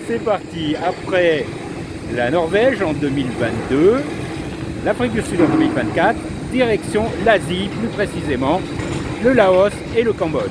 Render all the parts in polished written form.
C'est parti. Après la Norvège en 2022, l'Afrique du Sud en 2024, direction l'Asie, plus précisément le Laos et le Cambodge.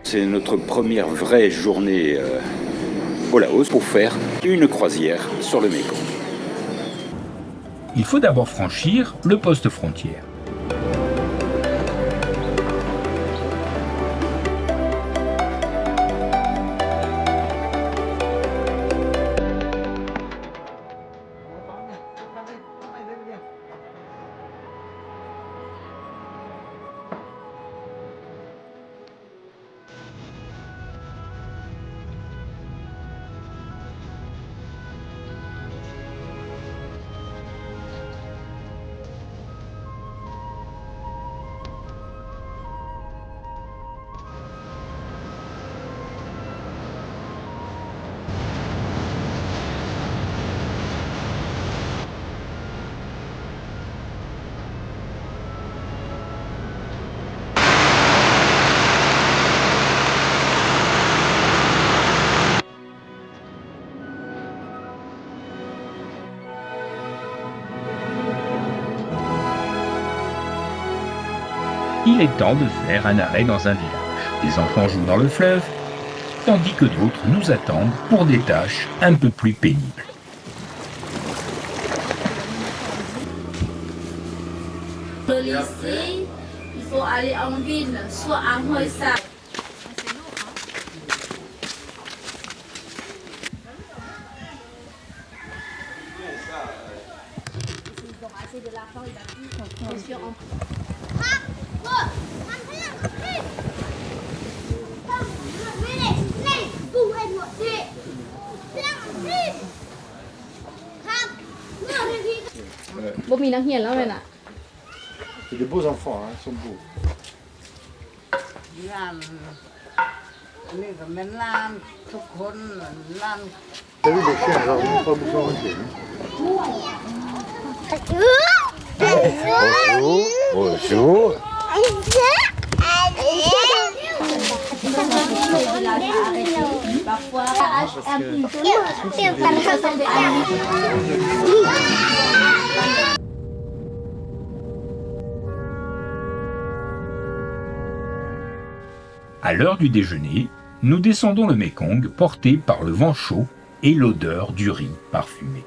C'est notre première vraie journée au Laos pour faire une croisière sur le Mékong. Il faut d'abord franchir le poste frontière. Il est temps de faire un arrêt dans un village. Des enfants jouent dans le fleuve, tandis que d'autres nous attendent pour des tâches un peu plus pénibles. Le lycée, il faut aller en ville, soit à Hoi Sa. C'est des beaux enfants, hein, ils sont beaux. นี่ก็เป็นร้านทุกคนร้าน T'as vu les chiens, genre, ils n'ont pas beaucoup arrêté. Bonjour. Bonjour. À l'heure du déjeuner, nous descendons le Mékong portés par le vent chaud et l'odeur du riz parfumé.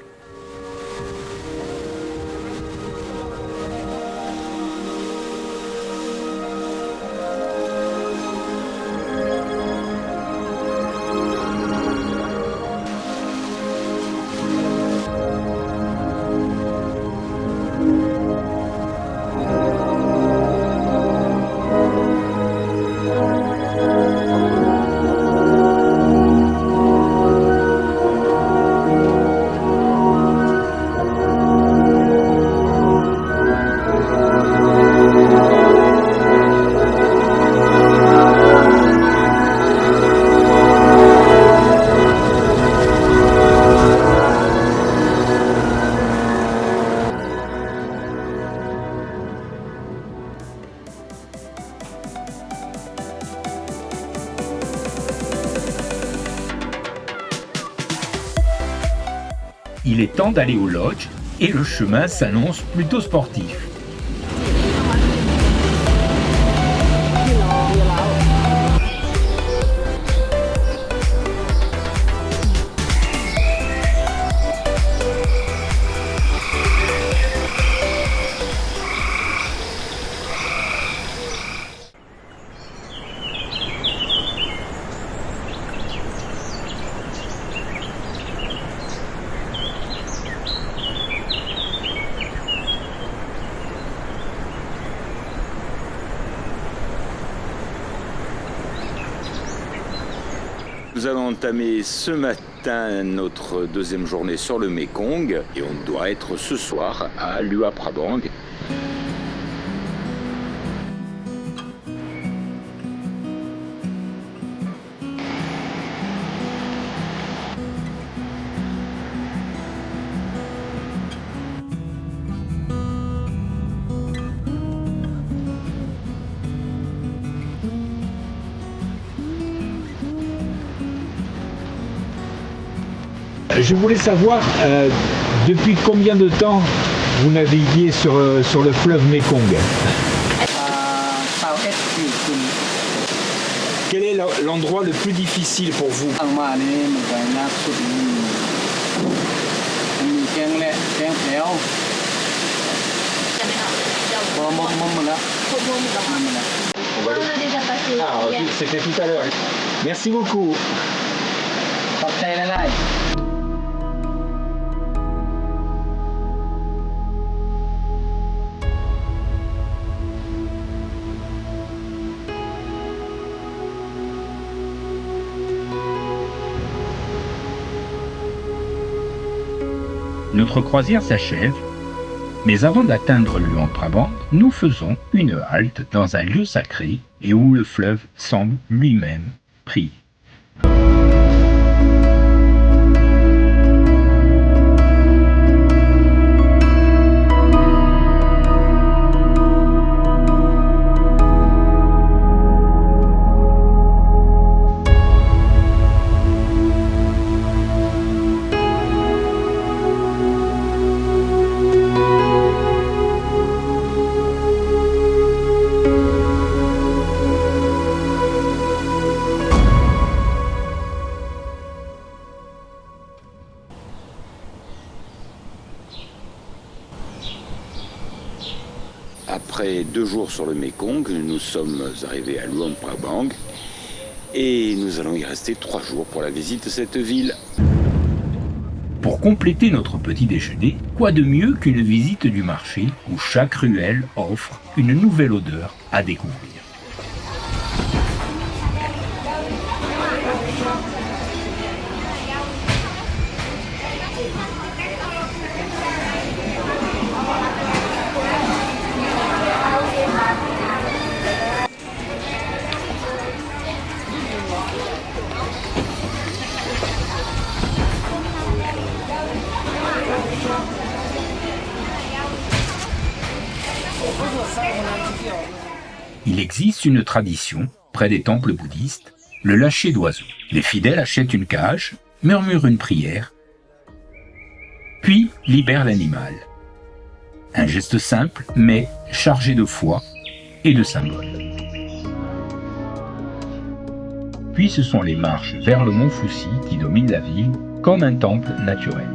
Il est temps d'aller au lodge et le chemin s'annonce plutôt sportif. Nous allons entamer ce matin notre deuxième journée sur le Mékong et on doit être ce soir à Luang Prabang. Je voulais savoir depuis combien de temps vous naviguez sur le fleuve Mékong. 21 ปี Quel est l'endroit le plus difficile pour vous? ทางมานี่มันก็ยากสุดนี่มันมีแกงแหละแกงแถวพอมมมาแล้วมมาแล้ว On a déjà passé. Hier. C'était tout à l'heure. Merci beaucoup. ขอบใจหลายๆ Notre croisière s'achève, mais avant d'atteindre Luang Prabang, nous faisons une halte dans un lieu sacré et où le fleuve semble lui-même prier. Après 2 jours sur le Mékong, nous sommes arrivés à Luang Prabang et nous allons y rester 3 jours pour la visite de cette ville. Pour compléter notre petit déjeuner, quoi de mieux qu'une visite du marché où chaque ruelle offre une nouvelle odeur à découvrir. Il existe une tradition, près des temples bouddhistes, le lâcher d'oiseaux. Les fidèles achètent une cage, murmurent une prière, puis libèrent l'animal. Un geste simple, mais chargé de foi et de symboles. Puis ce sont les marches vers le mont Fuxi qui dominent la ville comme un temple naturel.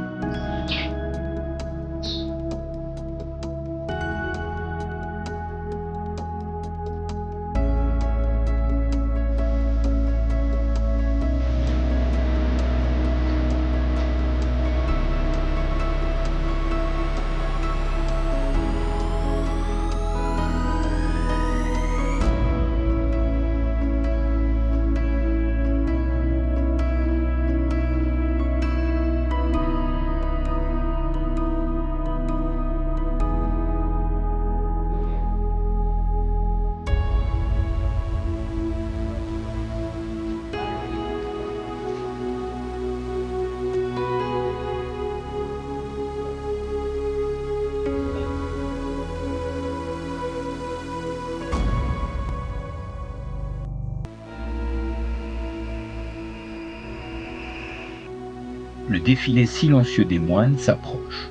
Le défilé silencieux des moines s'approche.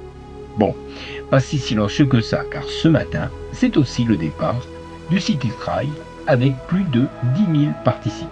Bon, pas si silencieux que ça, car ce matin, c'est aussi le départ du City Trail avec plus de 10 000 participants.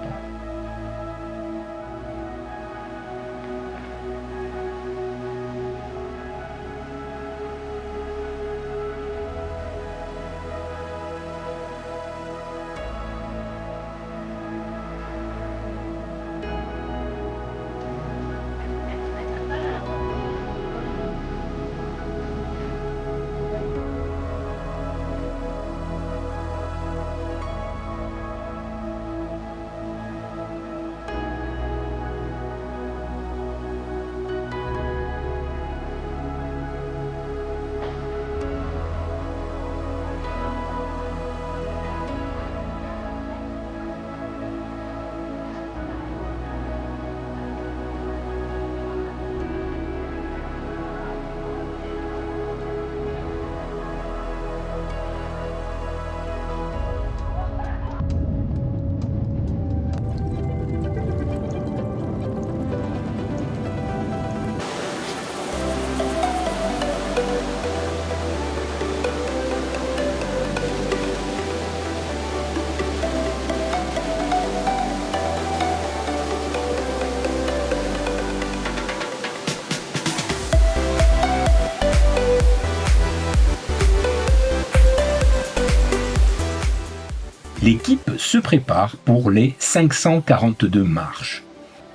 L'équipe se prépare pour les 542 marches.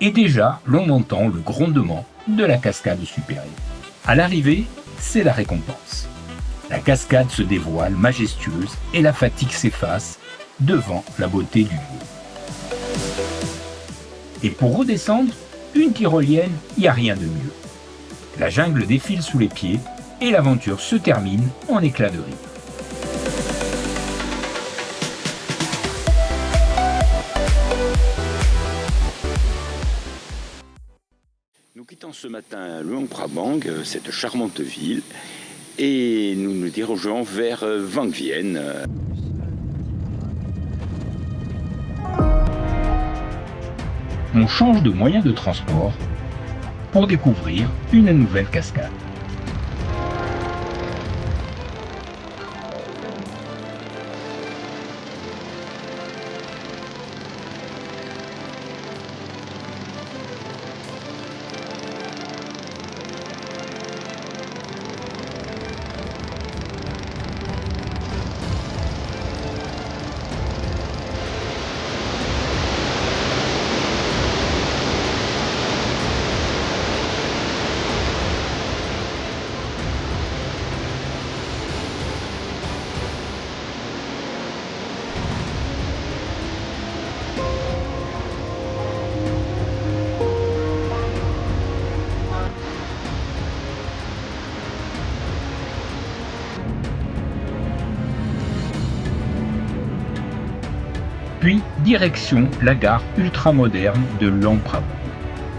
Et déjà, l'on entend le grondement de la cascade supérieure. À l'arrivée, c'est la récompense. La cascade se dévoile majestueuse et la fatigue s'efface devant la beauté du lieu. Et pour redescendre, une tyrolienne, il n'y a rien de mieux. La jungle défile sous les pieds et l'aventure se termine en éclat de rire. Nous quittons ce matin Luang Prabang, cette charmante ville, et nous nous dirigeons vers Vang Vieng. On change de moyen de transport pour découvrir une nouvelle cascade. Puis, direction la gare ultramoderne de Luang Prabang.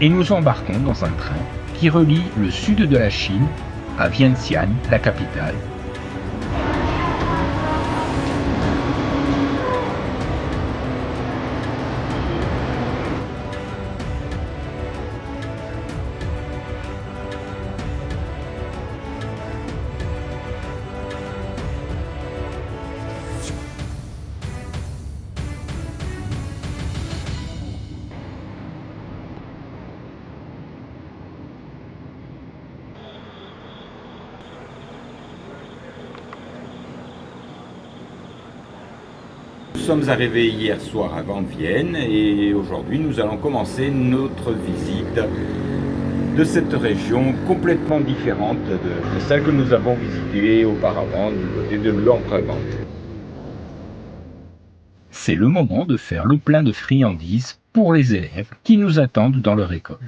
Et nous embarquons dans un train qui relie le sud de la Chine à Vientiane, la capitale. Nous sommes arrivés hier soir à Vang Vieng et aujourd'hui nous allons commencer notre visite de cette région complètement différente de celle que nous avons visitée auparavant du côté de Luang Prabang. C'est le moment de faire le plein de friandises pour les élèves qui nous attendent dans leur école.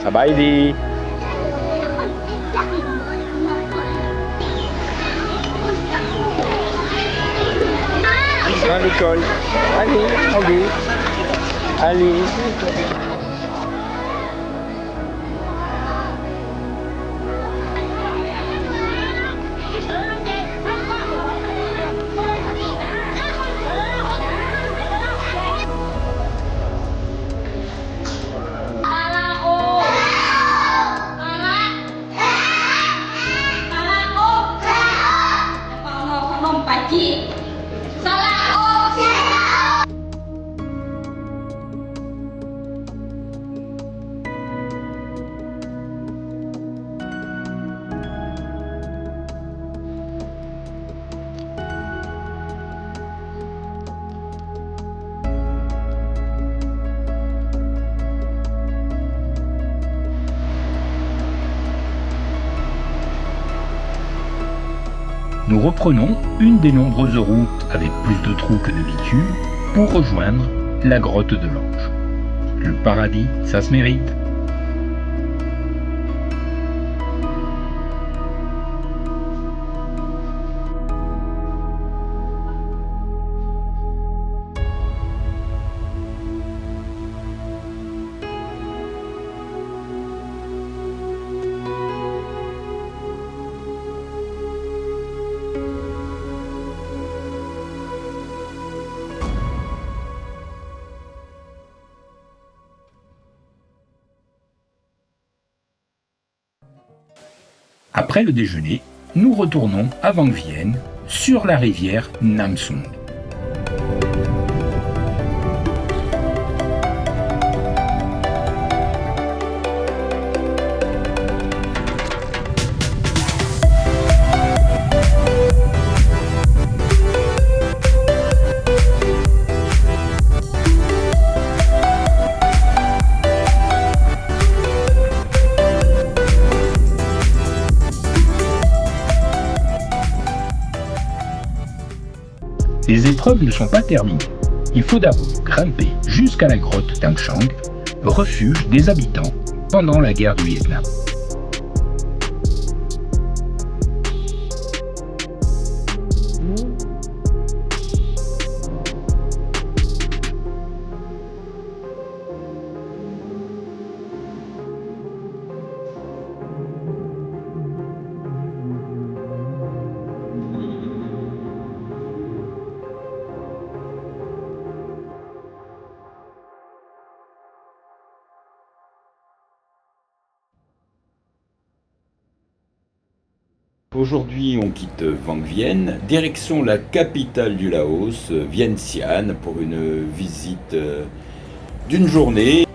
Sabaydi. À l'école. Allez. Nous reprenons une des nombreuses routes avec plus de trous que de bitume pour rejoindre la grotte de l'Ange. Le paradis, ça se mérite. Après le déjeuner, nous retournons à Vang Vieng, sur la rivière Nam Song. Les épreuves ne sont pas terminées. Il faut d'abord grimper jusqu'à la grotte Tang Chang, refuge des habitants pendant la guerre du Vietnam. Aujourd'hui, on quitte Vang Vieng, direction la capitale du Laos, Vientiane, pour une visite d'une journée.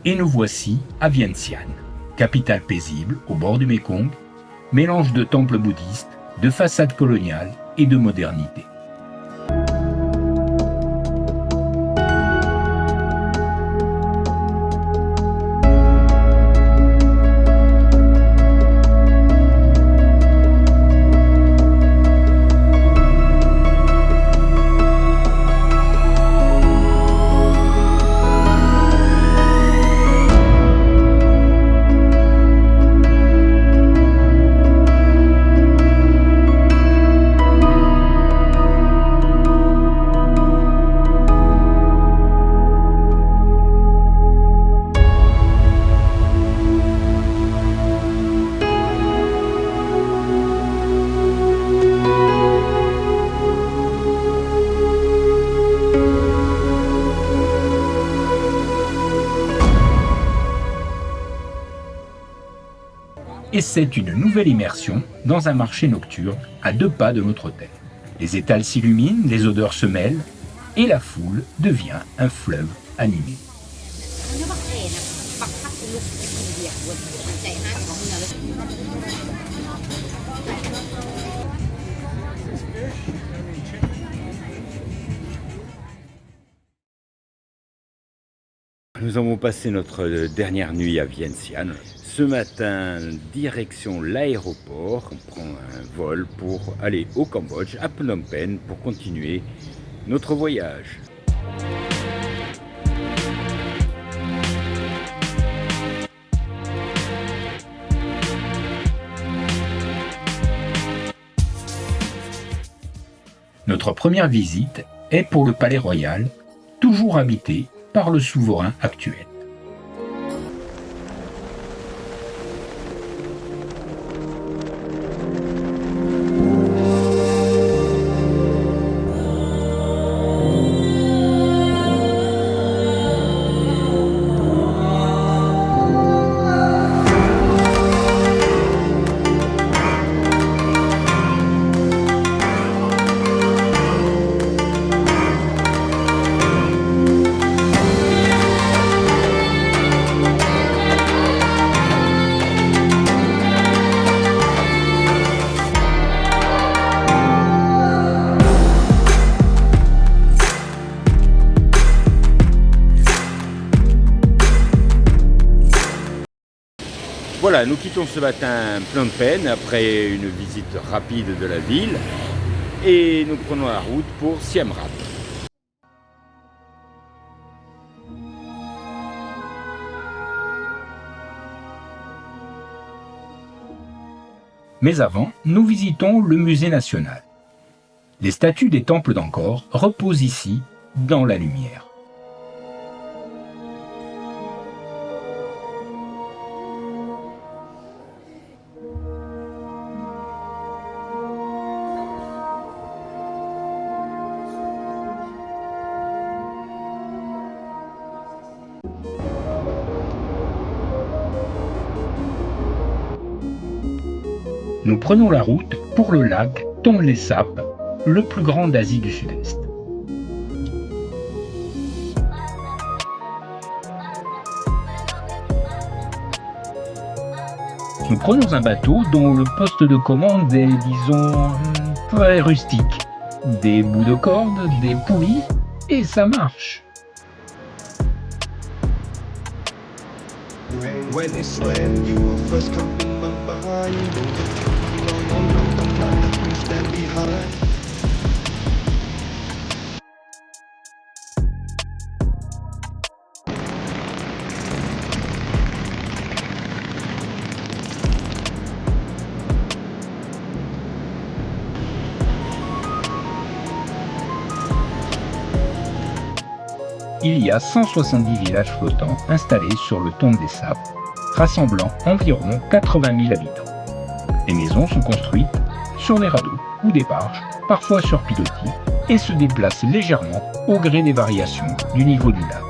Et nous voici à Vientiane, capitale paisible au bord du Mékong, mélange de temples bouddhistes, de façades coloniales et de modernité. Et c'est une nouvelle immersion dans un marché nocturne à 2 pas de notre hôtel. Les étals s'illuminent, les odeurs se mêlent et la foule devient un fleuve animé. Nous avons passé notre dernière nuit à Vientiane. Ce matin, direction l'aéroport, on prend un vol pour aller au Cambodge, à Phnom Penh, pour continuer notre voyage. Notre première visite est pour le Palais Royal, toujours habité par le souverain actuel. voilà, nous quittons ce matin Phnom Penh après une visite rapide de la ville et nous prenons la route pour Siem Reap. Mais avant, nous visitons le musée national. Les statues des temples d'Angkor reposent ici, dans la lumière. Nous prenons la route pour le lac Tonle Sap, le plus grand d'Asie du Sud-Est. Nous prenons un bateau dont le poste de commande est, disons, très rustique. Des bouts de corde, des poulies, et ça marche. When it's land, you will first come in my mind. No, not we stand behind. Il y a 170 villages flottants installés sur le Tonle Sap, rassemblant environ 80 000 habitants. Les maisons sont construites sur des radeaux ou des barges, parfois sur pilotis, et se déplacent légèrement au gré des variations du niveau du lac.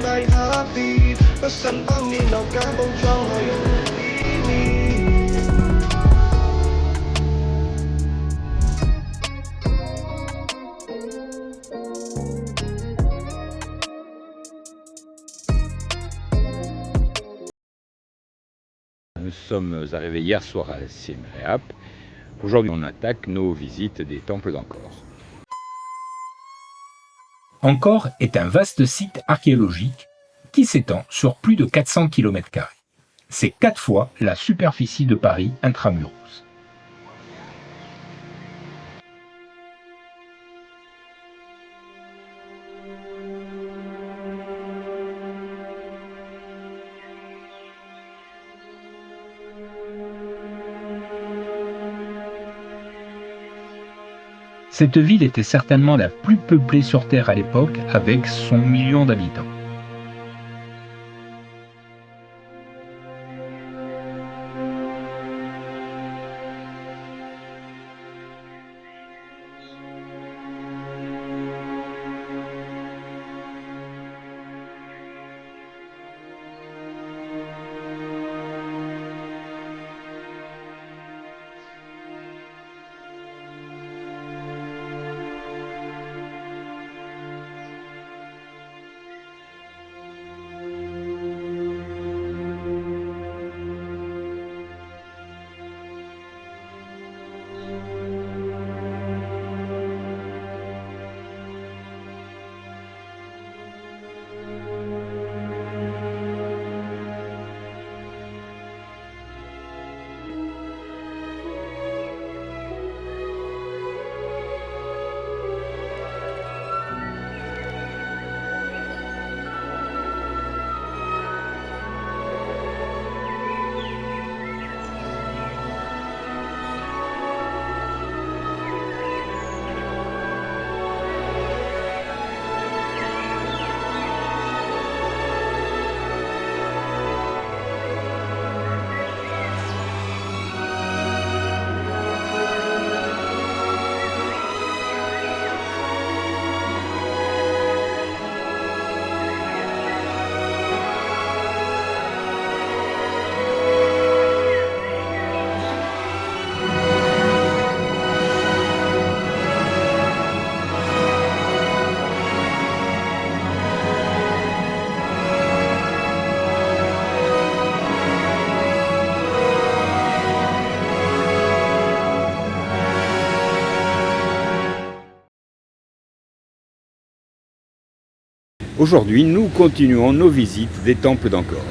My heartbeat 不慎當年留假布裝去。Nous sommes arrivés hier soir à Siem Reap. Aujourd'hui, on attaque nos visites des temples d'Angkor. Angkor est un vaste site archéologique qui s'étend sur plus de 400 km². C'est 4 fois la superficie de Paris intramuros. Cette ville était certainement la plus peuplée sur Terre à l'époque, avec son million d'habitants. Aujourd'hui, nous continuons nos visites des temples d'Angkor.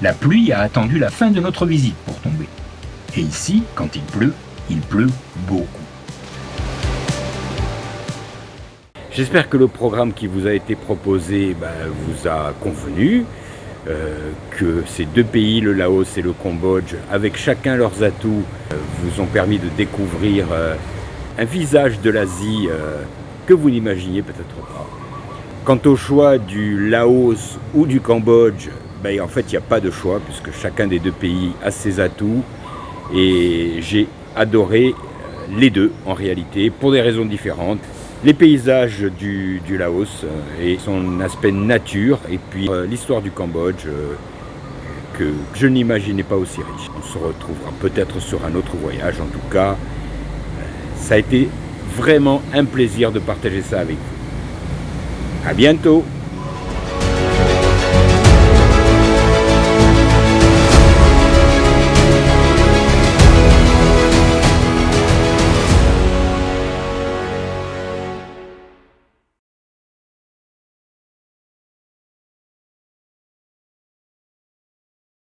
La pluie a attendu la fin de notre visite pour tomber. Et ici, quand il pleut beaucoup. J'espère que le programme qui vous a été proposé vous a convenu, que ces deux pays, le Laos et le Cambodge, avec chacun leurs atouts, vous ont permis de découvrir un visage de l'Asie que vous n'imaginiez peut-être pas. Quant au choix du Laos ou du Cambodge, en fait, il n'y a pas de choix puisque chacun des deux pays a ses atouts et j'ai adoré les deux en réalité pour des raisons différentes. Les paysages du Laos et son aspect nature et puis l'histoire du Cambodge que je n'imaginais pas aussi riche. On se retrouvera peut-être sur un autre voyage. En tout cas, ça a été vraiment un plaisir de partager ça avec vous. À bientôt!